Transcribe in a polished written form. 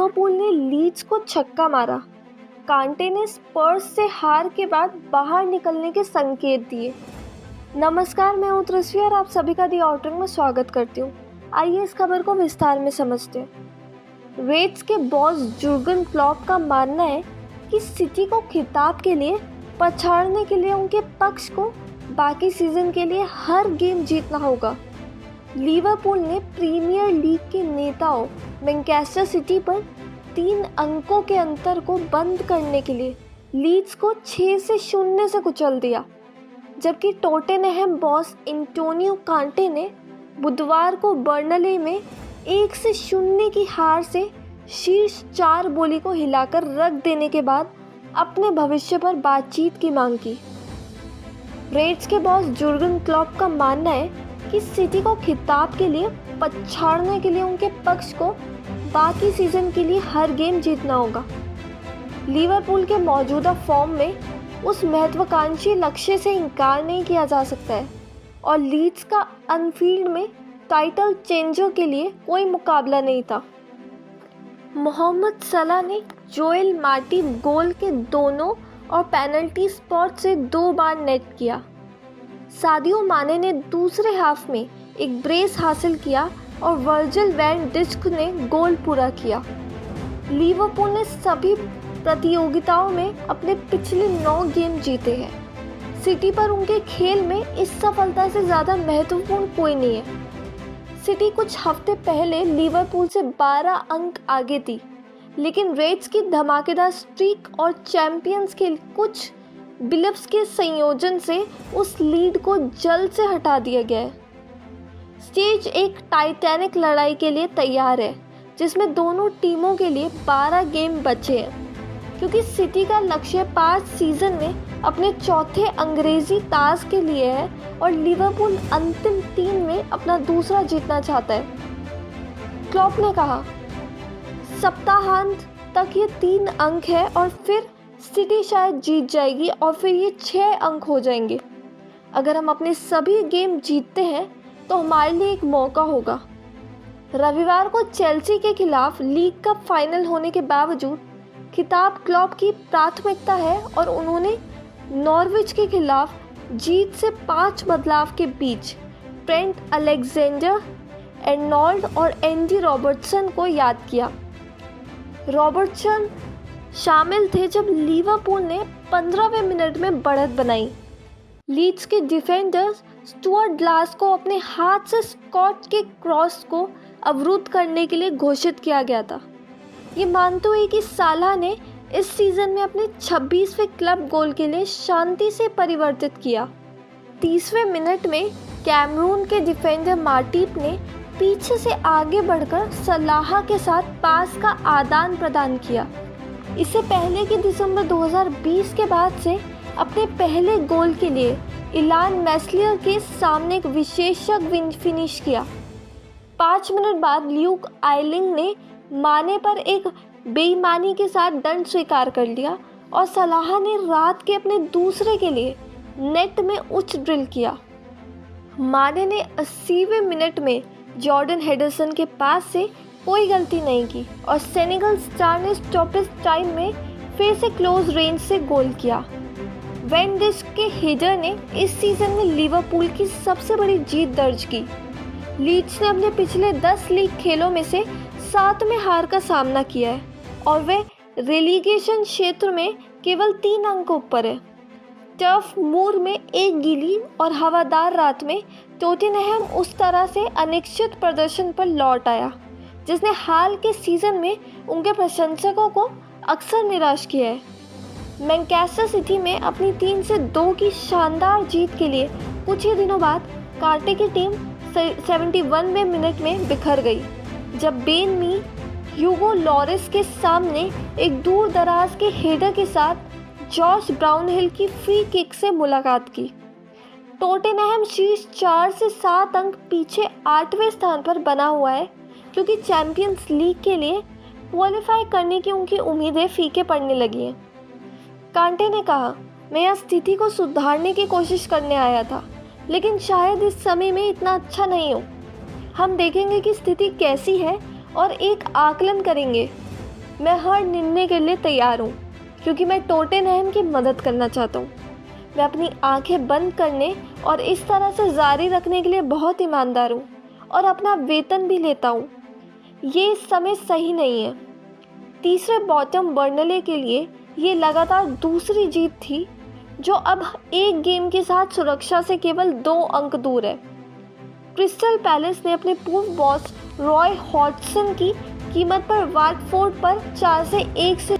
Liverpool ने Leeds को छक्का मारा। कांटे ने स्पर्स से हार के बाद बाहर निकलने के संकेत दिए। नमस्कार, मैं हूं तृष्वी और आप सभी का दी आउटरिंग में स्वागत करती हूं। आइए इस खबर को विस्तार में समझते हैं। रेड्स के बॉस जुर्गन क्लॉप का मानना है कि सिटी को खिताब के लिए पछाड़ने के लिए उनके पक्ष को बाकी सीजन के लिए हर गेम जीतना होगा। लिवरपूल ने प्रीमियर लीग के नेताओं मैनचेस्टर सिटी पर 3 अंकों के अंतर को बंद करने के लिए लीड्स को 6 से 0 से कुचल दिया, जबकि टोटेनहम बॉस एंटोनियो कांटे ने बुधवार को बर्नले में 1 से 0 की हार से शीर्ष 4 बोली को हिलाकर रख देने के बाद अपने भविष्य पर बातचीत की मांग की। रेड्स के बॉस जुर्गन क्लॉप का मानना है कि सिटी को खिताब के लिए पछाड़ने के लिए उनके पक्ष को बाकी सीजन के लिए हर गेम जीतना होगा। लिवरपूल के मौजूदा फॉर्म में उस महत्वाकांक्षी लक्ष्य से इनकार नहीं किया जा सकता है और लीड्स का अनफील्ड में टाइटल चेंजर के लिए कोई मुकाबला नहीं था। मोहम्मद सलाह ने जोएल माटिब गोल के दोनों और पेनल्टी स्पॉट से 2 बार नेट किया। सादियो माने ने दूसरे हाफ में एक ब्रेस हासिल किया और वर्जिल वैन डिस्क ने गोल पूरा किया। लिवरपूल ने सभी प्रतियोगिताओं में अपने पिछले 9 गेम जीते हैं। सिटी पर उनके खेल में इस सफलता से ज़्यादा महत्वपूर्ण कोई नहीं है। सिटी कुछ हफ्ते पहले लिवरपूल से 12 अंक आगे थी, लेकिन रेड्स की धमाकेदार स्ट्रीक और चैंपियंस के कुछ बिलिप्स के संयोजन से उस लीड को जल्द से हटा दिया गया है। स्टेज एक टाइटैनिक लड़ाई के लिए तैयार है, जिसमें दोनों टीमों के लिए 12 गेम बचे हैं, क्योंकि सिटी का लक्ष्य 5 सीजन में अपने चौथे अंग्रेजी ताज के लिए है और लिवरपूल अंतिम 3 में अपना दूसरा जीतना चाहता है। क्लॉप ने कहा, सप्ताहांत तक ये 3 अंक है और फिर सिटी शायद जीत जाएगी और फिर ये 6 अंक हो जाएंगे। अगर हम अपने सभी गेम जीतते हैं तो हमारे लिए एक मौका होगा। रविवार को चेल्सी के खिलाफ लीग कप फाइनल होने के बावजूद खिताब क्लॉप की प्राथमिकता है और उन्होंने नॉर्विच के खिलाफ जीत से 5 बदलाव के बीच ट्रेंट अलेक्जेंडर, एर्नॉल्ड और एंडी रॉबर्टसन को याद किया। रॉबर्टसन शामिल थे जब लिवरपूल ने 15वें मिनट में बढ़त बनाई। लीड्स के डिफेंडर स्टुअर्ट ग्लास को अपने हाथ से स्कॉट के क्रॉस को अवरुद्ध करने के लिए घोषित किया गया था। ये मानते हुए कि सालाह ने इस सीज़न में अपने 26वें क्लब गोल के लिए शांति से परिवर्तित किया। 30वें मिनट में कैमरून के डिफेंडर माटिब ने पीछे से आगे बढ़कर सलाह के साथ पास का आदान प्रदान किया। इससे पहले कि दिसंबर 2020 के बाद से अपने पहले गोल के लिए इलान मैस्लियर के सामने एक विशेषज्ञ फिनिश किया। 5 मिनट बाद ल्यूक आइलिंग ने माने पर एक बेईमानी के साथ दंड स्वीकार कर लिया और सलाह ने रात के अपने दूसरे के लिए नेट में उच्च ड्रिल किया। माने ने 80वें मिनट में जॉर्डन हेडरसन के पास से कोई गलती नहीं की और सेनेगल स्टार ने स्टॉपेज टाइम में फिर से क्लोज रेंज से गोल किया। वैन डिस्क के हेडर ने इस सीजन में लिवरपूल की सबसे बड़ी जीत दर्ज की। लीड्स ने अपने पिछले 10 लीग खेलों में से 7 में हार का सामना किया है और वे रेलीगेशन क्षेत्र में केवल 3 अंक ऊपर है। टर्फ मूर में एक गीली और हवादार रात में टोटेनहम उस तरह से अनिश्चित प्रदर्शन पर लौट आया जिसने हाल के सीज़न में उनके प्रशंसकों को अक्सर निराश किया है। मैनचेस्टर सिटी में अपनी 3 से 2 की शानदार जीत के लिए कुछ ही दिनों बाद कांटे की टीम 71वें मिनट में बिखर गई, जब बेन मी ह्यूगो लॉरिस के सामने एक दूर दराज के हेडर के साथ जॉश ब्राउनहिल की फ्री किक से मुलाकात की। टोटेनहम शीर्ष 4 से 7 अंक पीछे 8वें स्थान पर बना हुआ है, क्योंकि चैंपियंस लीग के लिए क्वालिफाई करने की उनकी उम्मीदें फीके पड़ने लगी हैं। कांटे ने कहा, मैं यह स्थिति को सुधारने की कोशिश करने आया था, लेकिन शायद इस समय में इतना अच्छा नहीं हूँ। हम देखेंगे कि स्थिति कैसी है और एक आकलन करेंगे। मैं हर निर्णय के लिए तैयार हूँ क्योंकि मैं टोटेनहेम की मदद करना चाहता हूँ। मैं अपनी आंखें बंद करने और इस तरह से जारी रखने के लिए बहुत ईमानदार हूँ और अपना वेतन भी लेता हूँ। ये इस समय सही नहीं है। तीसरे बॉटम बर्नले के लिए ये लगातार दूसरी जीत थी, जो अब एक गेम के साथ सुरक्षा से केवल 2 अंक दूर है। क्रिस्टल पैलेस ने अपने पूर्व बॉस रॉय हॉडसन की कीमत पर वाटफोर्ड पर 4-1 से